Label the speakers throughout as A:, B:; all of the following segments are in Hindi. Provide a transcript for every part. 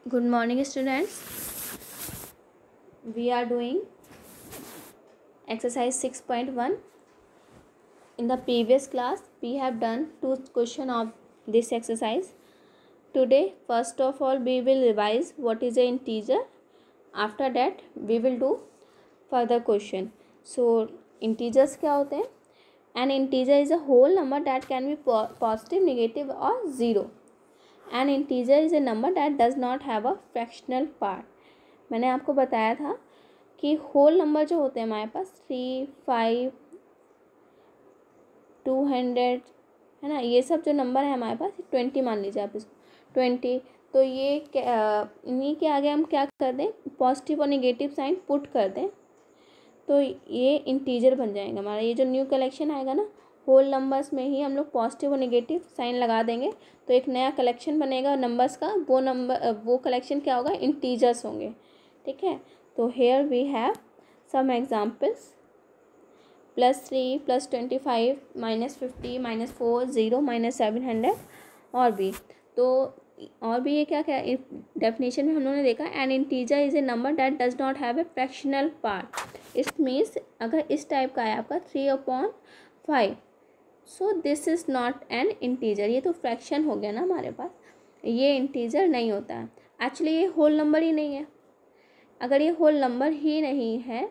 A: Good morning, students. We are doing exercise 6.1. In the previous class, we have done 2 questions of this exercise. Today, first of all, we will revise what is an integer. After that, we will do further question. So, integers क्या होते हैं? An integer is a whole number that can be positive, negative or 0. An integer is a number that does not have a fractional part. मैंने आपको बताया था कि होल नंबर जो होते हैं हमारे पास 3, 5, 200 है ना, ये सब जो नंबर है हमारे पास 20 मान लीजिए आप इसको 20। तो ये इन्हीं के आगे हम क्या कर दें, पॉजिटिव और नेगेटिव साइन पुट कर दें तो ये इंटीजर बन जाएगा हमारा। ये जो न्यू कलेक्शन आएगा ना, होल नंबर्स में ही हम लोग पॉजिटिव और नेगेटिव साइन लगा देंगे तो एक नया कलेक्शन बनेगा नंबर्स का। वो कलेक्शन क्या होगा, इंटीजर्स होंगे। ठीक है, तो here we have some examples +3, +25, -50, -4, 0, -700 और भी। तो और भी ये क्या क्या डेफिनेशन में हम लोगों ने देखा, N integer is a number that does not have a fractional part. It means अगर इस टाइप का है आपका 3/5, so this is not an integer. ये तो फ्रैक्शन हो गया ना हमारे पास, ये इंटीजर नहीं होता है। एक्चुअली ये होल नंबर ही नहीं है। अगर ये होल नंबर ही नहीं है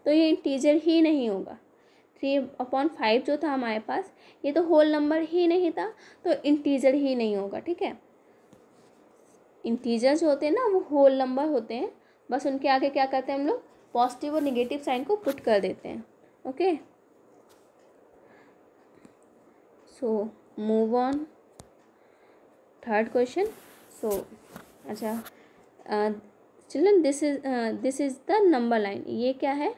A: तो ये इंटीजर ही नहीं होगा। 3/5 जो था हमारे पास, ये तो होल नंबर ही नहीं था तो इंटीजर ही नहीं होगा। ठीक है, इंटीजर जो होते हैं ना वो होल नंबर होते हैं, बस उनके आगे क्या करते हैं हम लोग, पॉजिटिव और नेगेटिव साइन को पुट कर देते हैं। Okay, so move on third question. So अच्छा children, this is the number line. ये क्या है,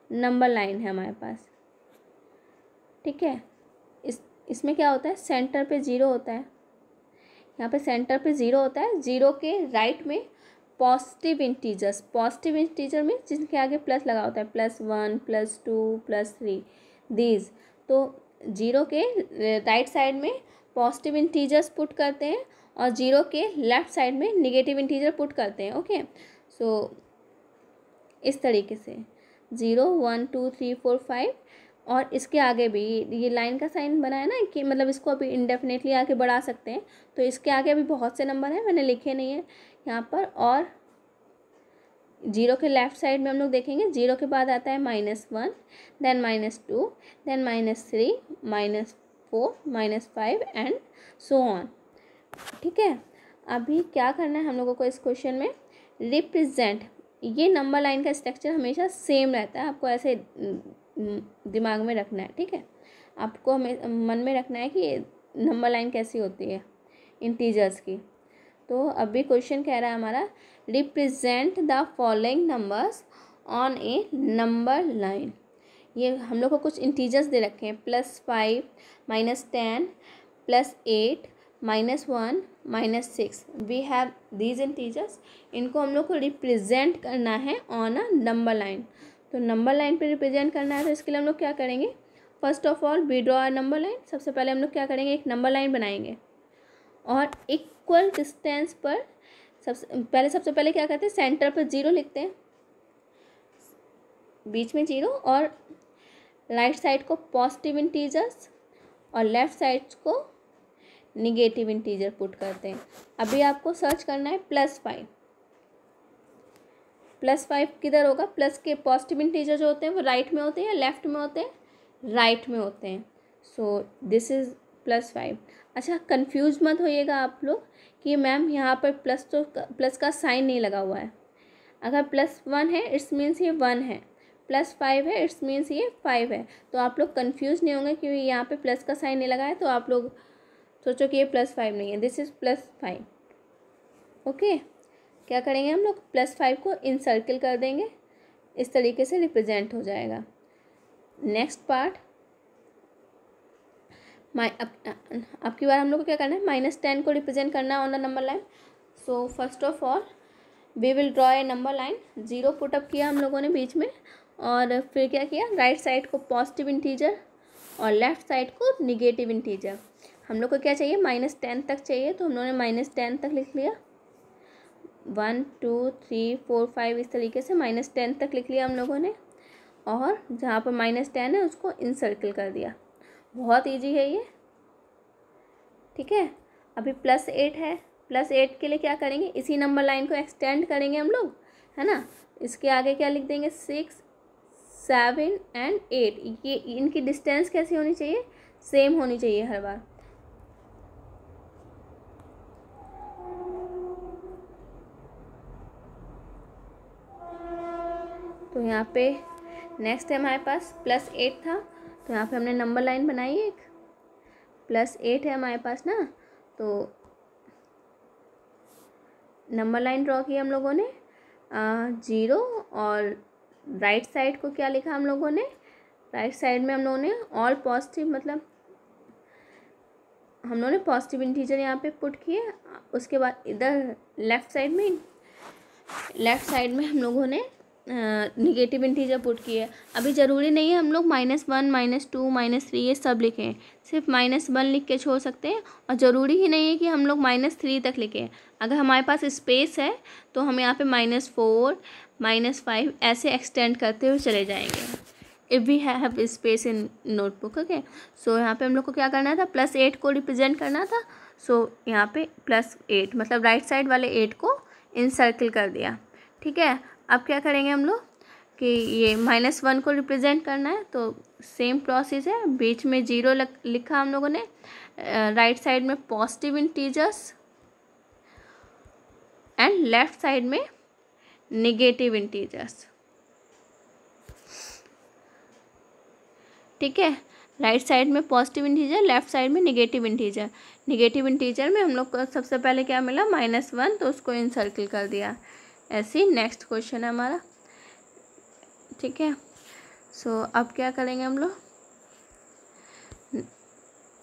A: नंबर लाइन है हमारे पास। ठीक है, इसमें क्या होता है, सेंटर पे 0 होता है। यहाँ पे सेंटर पे 0 होता है। 0 के राइट में पॉजिटिव इंटीजर में जिनके आगे प्लस लगा होता है, +1, +2, +3 दीज। तो 0 के राइट साइड में पॉजिटिव इंटीजर्स पुट करते हैं और 0 के लेफ्ट साइड में नेगेटिव इंटीजर पुट करते हैं। ओके, सो इस तरीके से 0, 1, 2, 3, 4, 5 और इसके आगे भी ये लाइन का साइन बना है ना कि मतलब इसको अभी इंडेफिनेटली आगे बढ़ा सकते हैं। तो इसके आगे अभी बहुत से नंबर हैं, मैंने लिखे नहीं है यहाँ पर। और 0 के लेफ़्ट साइड में हम लोग देखेंगे, 0 के बाद आता है -1, then -2, then -3, -4, -5 and so on. ठीक है, अभी क्या करना है हम लोगों को इस क्वेश्चन में, रिप्रेजेंट। ये नंबर लाइन का स्ट्रक्चर हमेशा सेम रहता है, आपको ऐसे दिमाग में रखना है। ठीक है, आपको हमें मन में रखना है कि नंबर लाइन कैसी होती है इंटीजर्स की। तो अभी क्वेश्चन कह रहा है हमारा, represent the following numbers on A number line. ये हम लोग को कुछ इंटीजर्स दे रखे हैं, +5, -10, +8, -1, -6। We have these integers. इनको हम लोग को रिप्रेजेंट करना है ऑन अ नंबर लाइन। तो नंबर लाइन पे रिप्रेजेंट करना है तो इसके लिए हम लोग क्या करेंगे, first of all we draw a number line. सबसे पहले हम लोग क्या करेंगे, एक नंबर लाइन बनाएंगे और इक्वल डिस्टेंस पर सबसे पहले क्या करते हैं, सेंटर पर 0 लिखते हैं, बीच में 0 और राइट साइड को पॉजिटिव इंटीजर्स और लेफ्ट साइड को निगेटिव इंटीजर पुट करते हैं। अभी आपको सर्च करना है +5। +5 किधर होगा, प्लस के पॉजिटिव इंटीजर जो होते हैं वो राइट में होते हैं या लेफ्ट में होते हैं, राइट में होते हैं। So this is +5। अच्छा, कंफ्यूज मत होइएगा आप लोग कि मैम यहाँ पर प्लस का साइन नहीं लगा हुआ है। अगर +1 है इट्स मीन्स ये 1 है, +5 है इट्स मीन्स ये 5 है। तो आप लोग कंफ्यूज नहीं होंगे क्योंकि यहाँ पे प्लस का साइन नहीं लगा है तो आप लोग सोचो कि ये +5 नहीं है, दिस इज़ +5। ओके, क्या करेंगे हम लोग, +5 को इन सर्किल कर देंगे, इस तरीके से रिप्रेजेंट हो जाएगा। नेक्स्ट पार्ट, अब की बार हम लोग को क्या करना है, -10 को रिप्रेजेंट करना है on the number line. So first of all we will draw a number line. 0 put up किया हम लोगों ने बीच में और फिर क्या किया, राइट साइड को पॉजिटिव इंटीजर और लेफ्ट साइड को निगेटिव इंटीजर। हम लोग को क्या चाहिए, -10 तक चाहिए तो हम लोगों ने -10 तक लिख लिया। 1 2 3 4 5 इस तरीके से -10 तक लिख लिया हम लोगों ने, और जहाँ पर -10 है उसको इनसर्कल कर दिया। बहुत इजी है ये, ठीक है। अभी +8 है, +8 के लिए क्या करेंगे, इसी नंबर लाइन को एक्सटेंड करेंगे हम लोग, है ना। इसके आगे क्या लिख देंगे, 6 7 एंड 8। ये इनकी डिस्टेंस कैसी होनी चाहिए, सेम होनी चाहिए हर बार। तो यहाँ पे नेक्स्ट है हमारे पास +8 था, तो यहाँ पे हमने नंबर लाइन बनाई एक, +8 है हमारे पास ना, तो नंबर लाइन ड्रॉ की हम लोगों ने 0, और राइट साइड को क्या लिखा हम लोगों ने, राइट साइड में हम लोगों ने ऑल पॉजिटिव, मतलब हम लोगों ने पॉजिटिव इंटीजर यहाँ पे पुट किए। उसके बाद इधर लेफ़्ट साइड में हम लोगों ने निगेटिव इंटीजर पुट किए। अभी ज़रूरी नहीं है हम लोग -1 -2 -3 ये सब लिखें, सिर्फ -1 लिख के छोड़ सकते हैं, और ज़रूरी ही नहीं है कि हम लोग -3 तक लिखें। अगर हमारे पास स्पेस है तो हम यहाँ पे -4 -5 ऐसे एक्सटेंड करते हुए चले जाएंगे, if we have space in notebook. Okay, so यहाँ पे हम लोग को क्या करना था, +8 को रिप्रेजेंट करना था। सो यहाँ पे +8 मतलब राइट साइड वाले 8 को इनसर्कल कर दिया, ठीक है। अब क्या करेंगे हम लोग कि ये -1 को रिप्रेजेंट करना है, तो सेम प्रोसेस है, बीच में 0 लिखा हम लोगों ने, राइट साइड में positive integers and left side में नेगेटिव इंटीजर्स, ठीक है। राइट साइड में पॉजिटिव इंटीजर, लेफ्ट साइड में नेगेटिव इंटीजर। नेगेटिव इंटीजर में हम लोग को सबसे पहले क्या मिला, -1, तो उसको इनसर्कल कर दिया। ऐसे ही नेक्स्ट क्वेश्चन है हमारा, ठीक है। सो अब क्या करेंगे हम लोग,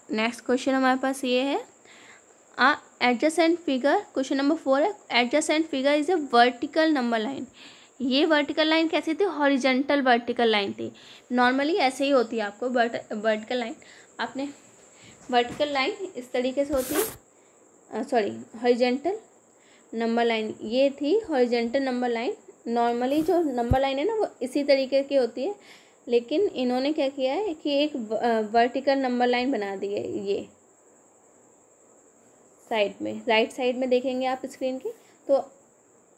A: नेक्स्ट क्वेश्चन हमारे पास ये है, एडजेसेंट फिगर, क्वेश्चन नंबर 4 है, adjacent figure is a vertical number line. ये वर्टिकल लाइन कैसी थी, हॉरिजॉन्टल वर्टिकल लाइन थी। नॉर्मली ऐसे ही होती है आपको वर्टिकल लाइन, आपने वर्टिकल लाइन इस तरीके से होती है, सॉरी हॉरिजॉन्टल नंबर लाइन, ये थी हॉरिजॉन्टल नंबर लाइन। नॉर्मली जो नंबर लाइन है ना वो इसी तरीके की होती है, लेकिन इन्होंने क्या किया है कि एक वर्टिकल नंबर लाइन बना दी है। ये साइड में, राइट साइड में देखेंगे आप स्क्रीन की, तो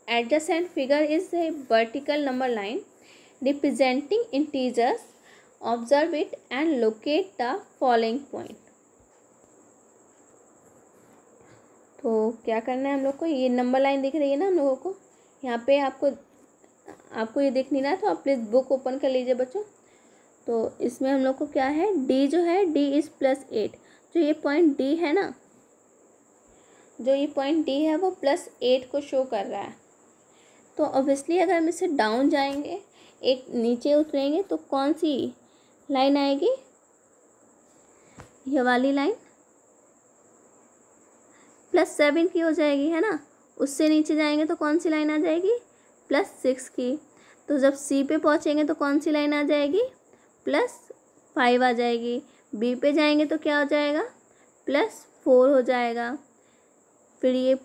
A: adjacent figure is a vertical number line representing integers, observe it and locate the following point. तो क्या करना है हम लोग को, ये नंबर लाइन दिख रही है ना हम लोगों को, यहाँ पे आपको ये दिख नहीं रहा, तो आप प्लीज़ बुक ओपन कर लीजिए बच्चों। तो इसमें हम लोग को क्या है, डी जो है, डी इज़ +8, जो ये पॉइंट डी है ना, जो ये पॉइंट डी है वो +8 को शो कर रहा है। तो ऑब्वियसली अगर हम इससे डाउन जाएंगे, एक नीचे उतरेंगे, तो कौन सी लाइन आएगी, ये वाली लाइन +7 की हो जाएगी, है ना। उससे नीचे जाएंगे तो कौन सी लाइन आ जाएगी, +6 की। तो जब सी पे पहुँचेंगे तो कौन सी लाइन आ जाएगी, +5 आ जाएगी। बी पे जाएंगे तो क्या हो जाएगा, +4 हो जाएगा। फिर ये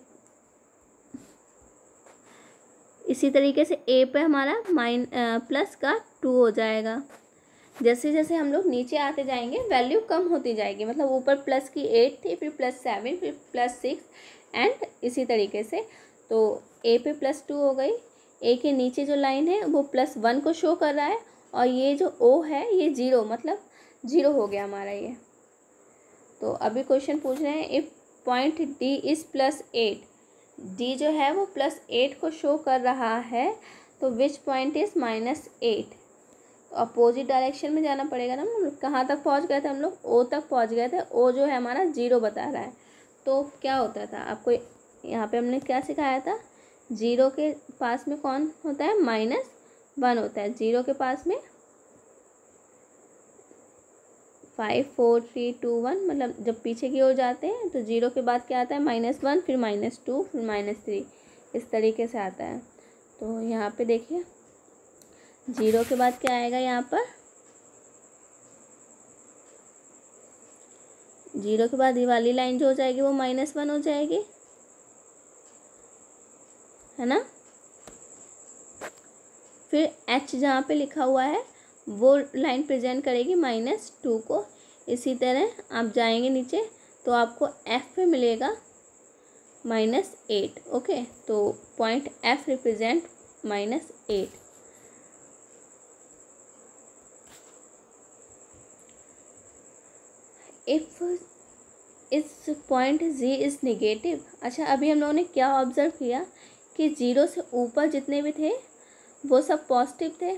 A: इसी तरीके से ए पे हमारा +2 हो जाएगा। जैसे जैसे हम लोग नीचे आते जाएंगे वैल्यू कम होती जाएगी, मतलब ऊपर प्लस की 8 थी, फिर +7, फिर +6 एंड इसी तरीके से। तो ए पे +2 हो गई, ए के नीचे जो लाइन है वो +1 को शो कर रहा है, और ये जो ओ है ये 0, मतलब 0 हो गया हमारा ये। तो अभी क्वेश्चन पूछ रहे हैं, if point D is +8, D जो है वो +8 को शो कर रहा है, तो विच पॉइंट इज़ -8। तो अपोजिट डायरेक्शन में जाना पड़ेगा ना। कहाँ तक पहुँच गए थे हम लोग, ओ तक पहुँच गए थे। ओ जो है हमारा 0 बता रहा है। तो क्या होता था आपको यहाँ पे हमने क्या सिखाया था, 0 के पास में कौन होता है, -1 होता है। 0 के पास में 5 4 3 2 1, मतलब जब पीछे की ओर जाते हैं तो 0 के बाद क्या आता है, -1, फिर -2, फिर -3, इस तरीके से आता है। तो यहाँ पे देखिए 0 के बाद क्या आएगा, यहाँ पर 0 के बाद ये वाली लाइन जो हो जाएगी वो -1 हो जाएगी, है ना। फिर h जहाँ पे लिखा हुआ है वो लाइन प्रेजेंट करेगी -2 को। इसी तरह आप जाएंगे नीचे तो आपको f पे मिलेगा -8। ओके, तो पॉइंट f रिप्रेजेंट -8। इफ इस पॉइंट z इज नेगेटिव। अच्छा, अभी हम लोगों ने क्या ऑब्जर्व किया कि 0 से ऊपर जितने भी थे वो सब पॉजिटिव थे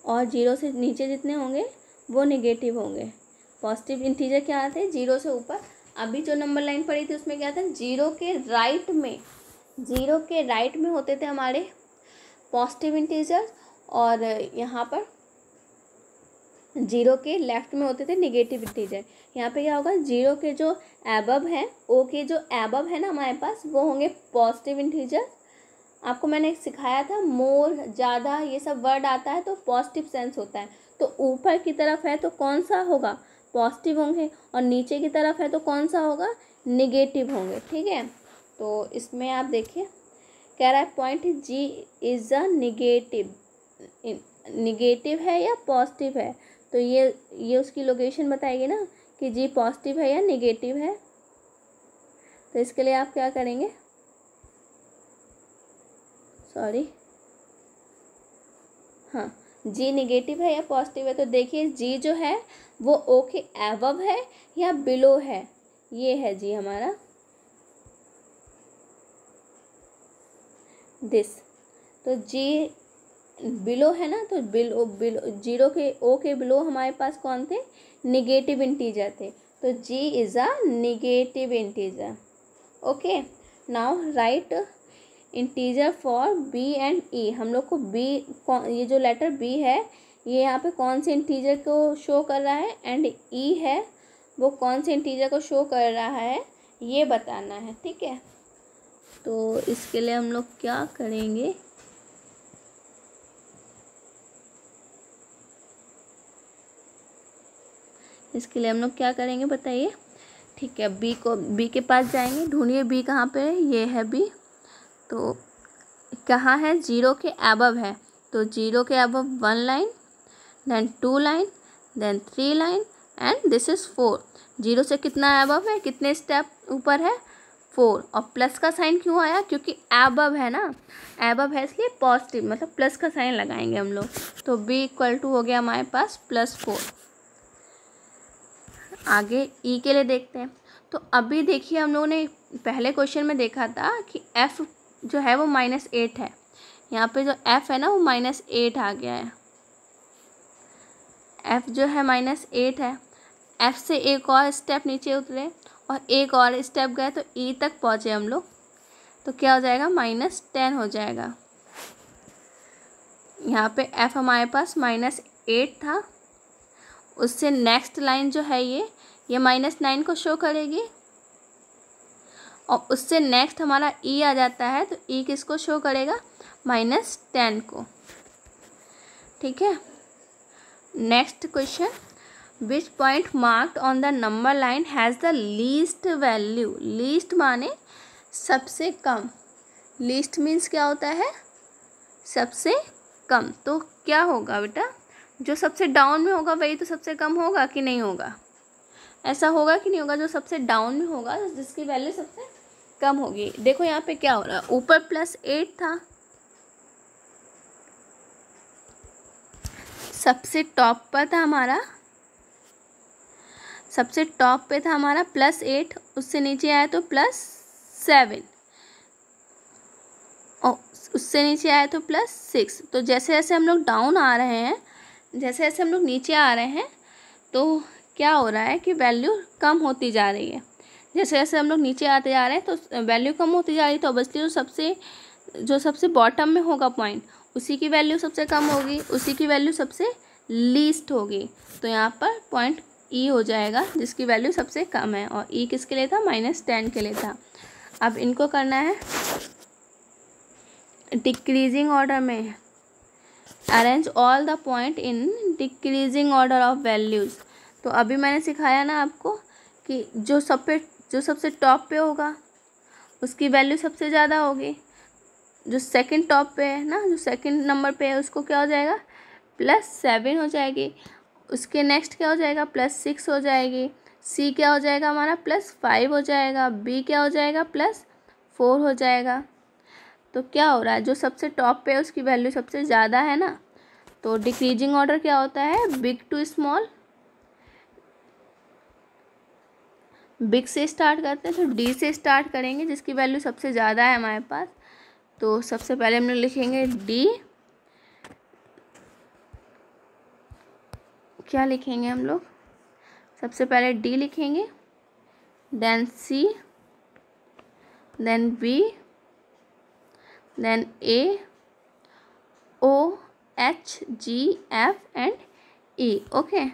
A: और 0 से नीचे जितने होंगे वो नेगेटिव होंगे। पॉजिटिव इंटीजर क्या आते हैं 0 से ऊपर। अभी जो नंबर लाइन पड़ी थी उसमें क्या था, 0 के राइट में होते थे हमारे पॉजिटिव इंटीजर और यहाँ पर 0 के लेफ्ट में होते थे नेगेटिव इंटीजर। यहाँ पे क्या होगा, 0 के जो एबव है, ओ के जो एबव है ना हमारे पास, वो होंगे पॉजिटिव इंटीजर। आपको मैंने सिखाया था मोर, ज़्यादा, ये सब वर्ड आता है तो पॉजिटिव सेंस होता है। तो ऊपर की तरफ है तो कौन सा होगा, पॉजिटिव होंगे, और नीचे की तरफ है तो कौन सा होगा, नेगेटिव होंगे। ठीक है, तो इसमें आप देखिए कह रहा है point G is a negative है या पॉजिटिव है। तो ये उसकी लोकेशन बताएगी ना कि जी पॉजिटिव है या नेगेटिव है। तो इसके लिए आप क्या करेंगे, हाँ, जी नेगेटिव है या पॉजिटिव है। तो देखिए जी जो है वो ओ के एबव है या बिलो है, ये है जी हमारा दिस। तो जी बिलो है ना, तो बिलो 0 के ओ के बिलो हमारे पास कौन थे, निगेटिव इंटीजर थे। तो G is a negative integer. Okay, now write integer for B and E. हम लोग को बी, ये जो लेटर बी है ये यहाँ पे कौन से इंटीजर को शो कर रहा है, एंड ई है वो कौन से इंटीजर को शो कर रहा है, ये बताना है। ठीक है, तो इसके लिए हम लोग क्या करेंगे, बताइए। ठीक है, बी के पास जाएंगे, ढूंढिए बी कहाँ पे है, ये है बी। तो कहाँ है, 0 के एबव है, तो 0 के above 1 line, then 2 line, then 3 line, and this is 4। 0 से कितना एबव है, कितने स्टेप ऊपर है, 4। और प्लस का साइन क्यों आया, क्योंकि एबव है ना, एबव है इसलिए पॉजिटिव, मतलब प्लस का साइन लगाएंगे हम लोग। तो b इक्वल टू हो गया हमारे पास +4। आगे e के लिए देखते हैं। तो अभी देखिए हम लोगों ने पहले क्वेश्चन में देखा था कि f जो है वो -8 है। यहाँ पे जो f है ना वो -8 आ गया है, f जो है -8 है। f से एक और स्टेप नीचे उतरे और एक और स्टेप गए तो e तक पहुँचे हम लोग, तो क्या हो जाएगा, -10 हो जाएगा। यहाँ पे f हमारे पास -8 था, उससे नेक्स्ट लाइन जो है ये -9 को शो करेगी, और उससे नेक्स्ट हमारा e आ जाता है तो e किसको शो करेगा, -10 को। ठीक है, next question, which point marked on the number line has the least value. Least माने सबसे कम, लीस्ट मीन्स क्या होता है, सबसे कम। तो क्या होगा बेटा, जो सबसे डाउन में होगा वही तो सबसे कम होगा कि नहीं होगा, ऐसा होगा कि नहीं होगा, जो सबसे डाउन में होगा जिसकी वैल्यू सबसे कम होगी। देखो यहाँ पे क्या हो रहा है, ऊपर +8 था, सबसे टॉप पे था हमारा +8, उससे नीचे आया तो +7, और उससे नीचे आया तो +6। तो जैसे जैसे हम लोग डाउन आ रहे हैं, जैसे जैसे हम लोग नीचे आ रहे हैं, तो क्या हो रहा है कि वैल्यू कम होती जा रही है। जैसे जैसे हम लोग नीचे आते जा रहे हैं तो वैल्यू कम होती जा रही है, तो ऑब्वियसली जो सबसे बॉटम में होगा पॉइंट, उसी की वैल्यू सबसे कम होगी, उसी की वैल्यू सबसे लीस्ट होगी। तो यहाँ पर पॉइंट ई हो जाएगा जिसकी वैल्यू सबसे कम है, और ई किसके लिए था, -10 के लिए था। अब इनको करना है डिक्रीजिंग ऑर्डर में, arrange all the point in decreasing order of values. तो अभी मैंने सिखाया ना आपको कि जो सबसे टॉप पे होगा उसकी वैल्यू सबसे ज़्यादा होगी। जो सेकंड टॉप पे है ना, जो सेकंड नंबर पे है, उसको क्या हो जाएगा, +7 हो जाएगी। उसके नेक्स्ट क्या हो जाएगा, +6 हो जाएगी। सी क्या हो जाएगा हमारा, +5 हो जाएगा। बी क्या हो जाएगा, +4 हो जाएगा। तो क्या हो रहा है, जो सबसे टॉप पे है उसकी वैल्यू सबसे ज़्यादा है ना, तो डिक्रीजिंग ऑर्डर क्या होता है, बिग टू स्मॉल। बिग से स्टार्ट करते हैं, तो डी से स्टार्ट करेंगे, जिसकी वैल्यू सबसे ज़्यादा है हमारे पास। तो सबसे पहले हम लोग लिखेंगे डी, क्या लिखेंगे हम लोग, सबसे पहले डी लिखेंगे, then C, then B, then A, O, H, G, F and E. Okay,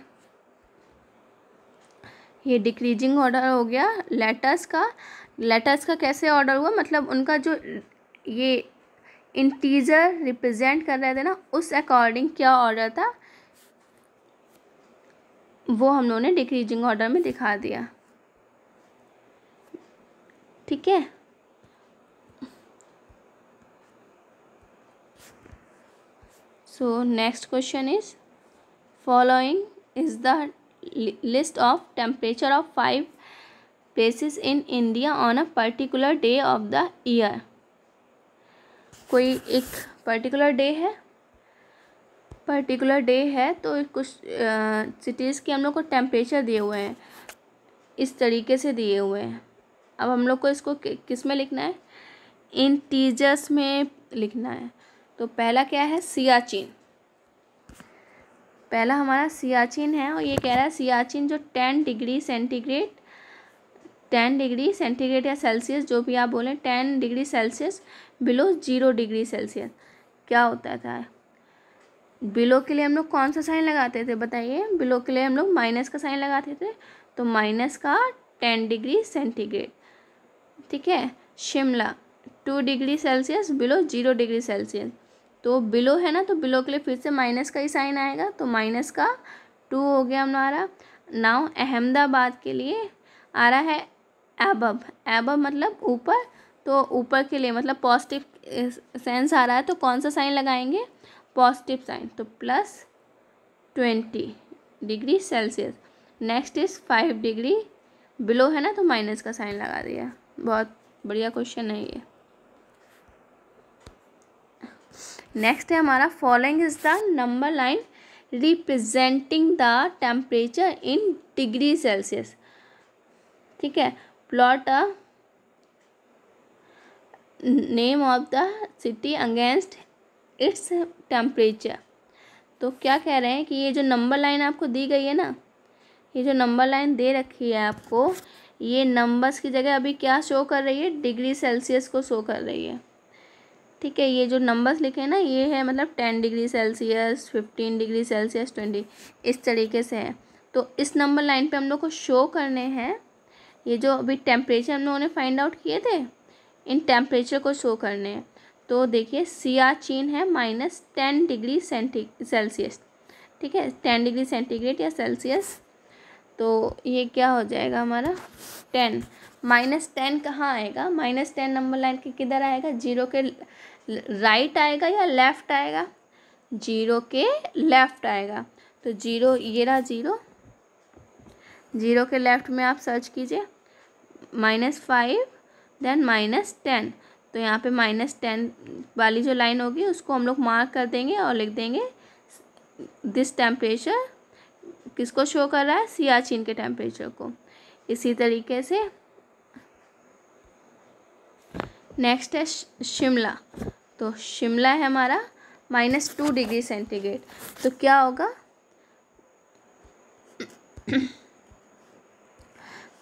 A: ये डिक्रीजिंग ऑर्डर हो गया लेटर्स का। लेटर्स का कैसे ऑर्डर हुआ, मतलब उनका जो ये इंटीजर रिप्रेजेंट कर रहे थे ना, उस अकॉर्डिंग क्या ऑर्डर था, वो हम लोगों ने डिक्रीजिंग ऑर्डर में दिखा दिया। ठीक है, so next question is, following is the list of temperature of 5 places in India on a particular day of the year. कोई एक पर्टिकुलर डे है, तो कुछ सिटीज़ के हम लोग को टेम्परेचर दिए हुए हैं, इस तरीके से दिए हुए हैं। अब हम लोग को इसको किस में लिखना है, इंटीजर्स में लिखना है। तो पहला क्या है, सियाचिन। पहला हमारा सियाचिन है, और ये कह रहा है सियाचिन जो 10 डिग्री सेंटीग्रेड या सेल्सियस, जो भी आप बोलें, 10 degree Celsius below 0 degree Celsius क्या होता था। बिलो के लिए हम लोग कौन सा साइन लगाते थे, बताइए। बिलो के लिए हम लोग माइनस का साइन लगाते थे, तो माइनस का 10 डिग्री सेंटीग्रेड। ठीक है, Shimla 2 degree Celsius below 0 degree Celsius. तो बिलो है ना, तो बिलो के लिए फिर से माइनस का ही साइन आएगा, तो माइनस का 2 हो गया हमारा। नाउ अहमदाबाद के लिए आ रहा है एबव। एबव मतलब ऊपर, तो ऊपर के लिए मतलब पॉजिटिव सेंस आ रहा है, तो कौन सा साइन लगाएंगे, पॉजिटिव साइन, तो +20 degree Celsius. Next is 5 degree, below है ना, तो माइनस का साइन लगा दिया। बहुत बढ़िया क्वेश्चन है ये। नेक्स्ट है हमारा, following is the number line representing the temperature in degree Celsius. ठीक है, plot a name of the city against its temperature. तो क्या कह रहे हैं कि ये जो नंबर लाइन आपको दी गई है ना, ये जो नंबर लाइन दे रखी है आपको, ये नंबर्स की जगह अभी क्या शो कर रही है, डिग्री सेल्सियस को शो कर रही है। ठीक है, ये जो नंबर्स लिखे हैं ना, ये है मतलब 10 डिग्री सेल्सियस, 15 डिग्री सेल्सियस, 20, इस तरीके से है। तो इस नंबर लाइन पे हम लोग को शो करने हैं, ये जो अभी टेम्परेचर हम लोगों ने फाइंड आउट किए थे, इन टेम्परेचर को शो करने हैं। तो देखिए सियाचिन है -10 डिग्री सेल्सियस। ठीक है, 10 डिग्री सेंटीग्रेड या सेल्सियस, तो ये क्या हो जाएगा हमारा 10। -10 कहाँ आएगा, -10 नंबर लाइन के किधर आएगा, 0 के राइट आएगा या लेफ़्ट आएगा, 0 के लेफ़्ट आएगा। तो 0, ये रहा 0, 0 के लेफ़्ट में आप सर्च कीजिए -5 देन -10। तो यहाँ पे -10 वाली जो लाइन होगी उसको हम लोग मार्क कर देंगे और लिख देंगे दिस टेम्परेचर किसको शो कर रहा है, सियाचिन के टेम्परेचर को। इसी तरीके से नेक्स्ट है शिमला। तो शिमला है हमारा -2 डिग्री सेंटीग्रेड। तो क्या होगा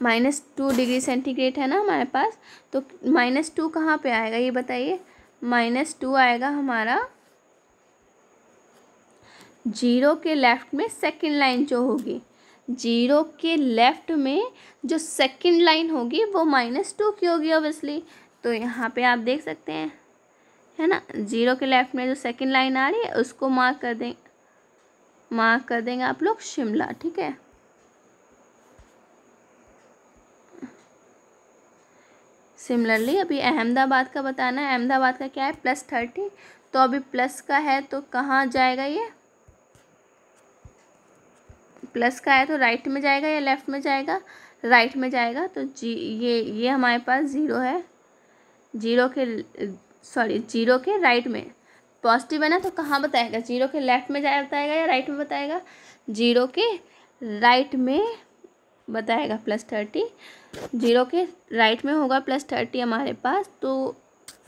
A: -2 डिग्री सेंटीग्रेड है ना हमारे पास, तो -2 कहाँ पे आएगा ये बताइए। -2 आएगा हमारा 0 के लेफ़्ट में सेकंड लाइन जो होगी, 0 के लेफ़्ट में जो सेकंड लाइन होगी वो -2 की होगी ऑब्वियसली। तो यहाँ पे आप देख सकते हैं, है ना, 0 के लेफ़्ट में जो सेकंड लाइन आ रही है उसको मार्क कर देंगे आप लोग शिमला। ठीक सिमिलरली अभी अहमदाबाद का बताना है। अहमदाबाद का क्या है, +30, तो अभी प्लस का है तो कहाँ जाएगा, ये प्लस का है तो राइट में जाएगा या लेफ़्ट में जाएगा, राइट में जाएगा। तो ये हमारे पास ज़ीरो है, जीरो के राइट में पॉजिटिव है ना, तो कहाँ बताएगा, जीरो के लेफ़्ट में जाए बताएगा या राइट में बताएगा, जीरो के राइट में बताएगा +30, जीरो के राइट में होगा +30 हमारे पास। तो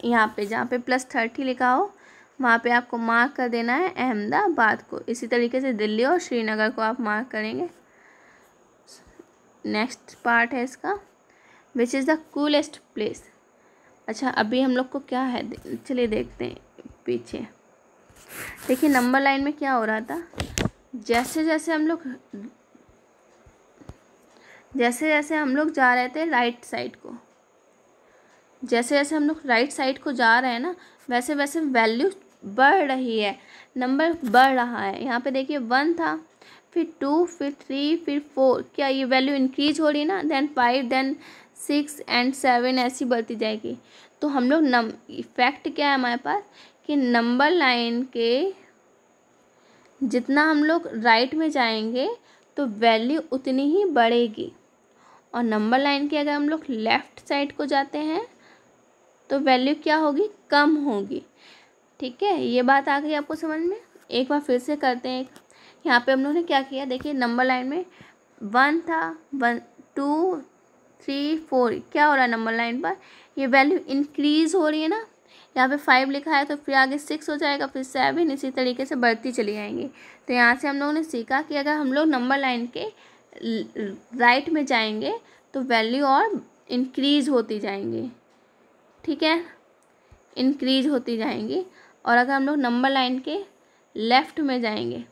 A: यहाँ पे जहाँ पे +30 लिखा हो वहाँ पे आपको मार्क कर देना है अहमदाबाद को। इसी तरीके से दिल्ली और श्रीनगर को आप मार्क करेंगे। नेक्स्ट पार्ट है इसका, which is the coolest place. अच्छा अभी हम लोग को क्या है, चलिए देखते हैं पीछे। देखिए नंबर लाइन में क्या हो रहा था, जैसे जैसे हम लोग जा रहे थे राइट साइड को, जैसे जैसे हम लोग राइट साइड को जा रहे हैं ना, वैसे वैसे वैल्यू बढ़ रही है, नंबर बढ़ रहा है। यहाँ पे देखिए 1 था, फिर 2, फिर 3, फिर 4, क्या ये वैल्यू इंक्रीज हो रही है ना, देन 5, देन 6 एंड 7 ऐसी बढ़ती जाएगी। तो हम लोग फैक्ट क्या है हमारे पास कि नंबर लाइन के जितना हम लोग राइट में जाएंगे तो वैल्यू उतनी ही बढ़ेगी, और नंबर लाइन के अगर हम लोग लेफ़्ट साइड को जाते हैं तो वैल्यू क्या होगी, कम होगी। ठीक है, ये बात आ गई आपको समझ में। एक बार फिर से करते हैं। यहाँ पे हम लोग ने क्या किया, देखिए नंबर लाइन में 1 था, 1, 2, 3, 4, क्या हो रहा है नंबर लाइन पर, ये वैल्यू इंक्रीज़ हो रही है ना। यहाँ पे 5 लिखा है तो फिर आगे 6 हो जाएगा, फिर 7, इसी तरीके से बढ़ती चली जाएंगी। तो यहाँ से हम लोगों ने सीखा कि अगर हम लोग नंबर लाइन के राइट में जाएंगे तो वैल्यू और इंक्रीज़ होती जाएंगी। ठीक है, इंक्रीज होती जाएंगी। और अगर हम लोग नंबर लाइन के लेफ़्ट में जाएंगे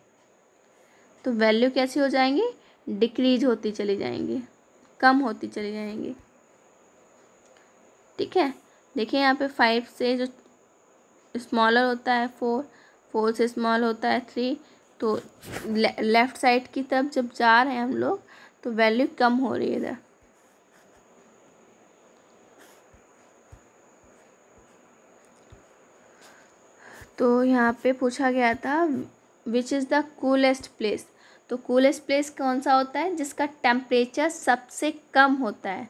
A: तो वैल्यू कैसी हो जाएंगी, डिक्रीज होती चली जाएंगी, कम होती चली जाएंगी। ठीक है, देखिए यहाँ पे 5 से जो स्मॉलर होता है 4, 4 से स्मॉल होता है 3, तो लेफ़्ट साइड की तरफ जब जा रहे हैं हम लोग तो वैल्यू कम हो रही है इधर। तो यहाँ पे पूछा गया था which is the coolest place. तो कूलेस्ट प्लेस कौन सा होता है, जिसका टेम्परेचर सबसे कम होता है।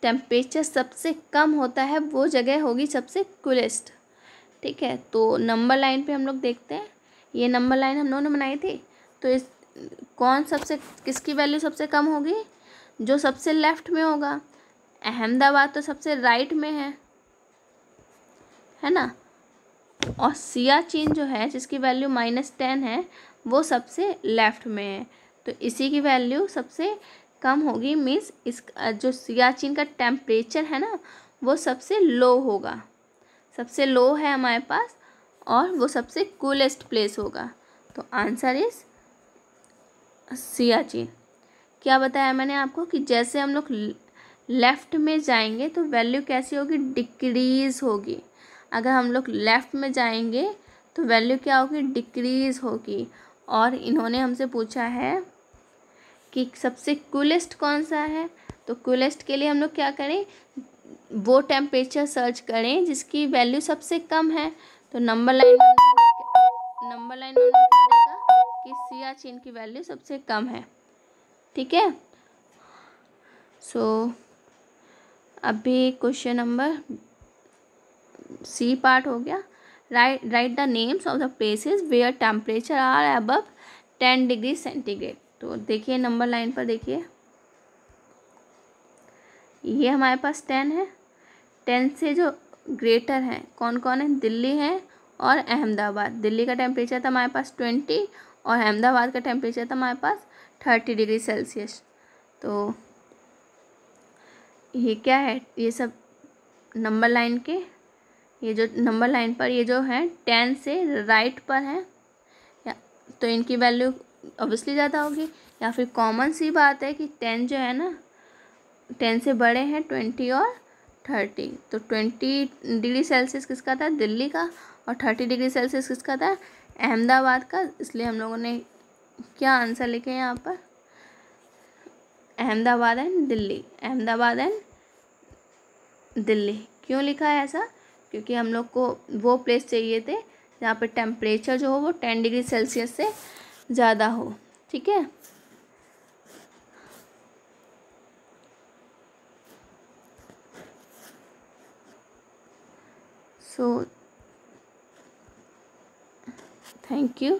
A: टेम्परेचर सबसे कम होता है वो जगह होगी सबसे कूलेस्ट। ठीक है, तो नंबर लाइन पे हम लोग देखते हैं, ये नंबर लाइन हम लोगों ने बनाई थी। तो इस किसकी वैल्यू सबसे कम होगी, जो सबसे लेफ़्ट में होगा। अहमदाबाद तो सबसे राइट में है ना, और सियाचिन जो है जिसकी वैल्यू -10 है वो सबसे लेफ़्ट में है। तो इसी की वैल्यू सबसे कम होगी, मीन्स इस जो सियाचिन का टेम्परेचर है ना वो सबसे लो होगा, सबसे लो है हमारे पास, और वो सबसे कूलेस्ट प्लेस होगा। तो आंसर इज सियाचिन। क्या बताया मैंने आपको कि जैसे हम लोग लेफ़्ट में जाएंगे तो वैल्यू कैसी होगी, डिक्रीज़ होगी। अगर हम लोग लेफ़्ट में जाएंगे तो वैल्यू क्या होगी, डिक्रीज़ होगी। और इन्होंने हमसे पूछा है कि सबसे कूलेस्ट कौन सा है, तो कूलेस्ट के लिए हम लोग क्या करें, वो टेम्परेचर सर्च करें जिसकी वैल्यू सबसे कम है। तो नंबर लाइन में क्या देगा कि सियाचिन की वैल्यू सबसे कम है। ठीक है, सो अभी क्वेश्चन नंबर सी पार्ट हो गया। Write the names of the places where temperature are above 10 degree centigrade. तो देखिए नंबर लाइन पर देखिए, ये हमारे पास 10 है, 10 से जो ग्रेटर हैं कौन कौन है, दिल्ली है और अहमदाबाद। दिल्ली का टेम्परेचर था हमारे पास 20 और अहमदाबाद का टेम्परेचर था हमारे पास 30 डिग्री सेल्सियस। तो ये क्या है, ये सब नंबर लाइन के, ये जो नंबर लाइन पर ये जो है 10 से राइट पर है, तो इनकी वैल्यू ऑब्वियसली ज़्यादा होगी। या फिर कॉमन सी बात है कि 10 जो है ना 10 से बड़े हैं 20 और 30। तो 20 डिग्री सेल्सियस किसका था, दिल्ली का, और 30 डिग्री सेल्सियस किसका था, अहमदाबाद का। इसलिए हम लोगों ने क्या आंसर लिखे हैं यहाँ पर, अहमदाबाद एंड दिल्ली, अहमदाबाद एंड दिल्ली। क्यों लिखा है ऐसा? क्योंकि हम लोग को वो प्लेस चाहिए थे जहाँ पे टेम्परेचर जो हो वो 10 डिग्री सेल्सियस से ज़्यादा हो। ठीक है, सो थैंक यू।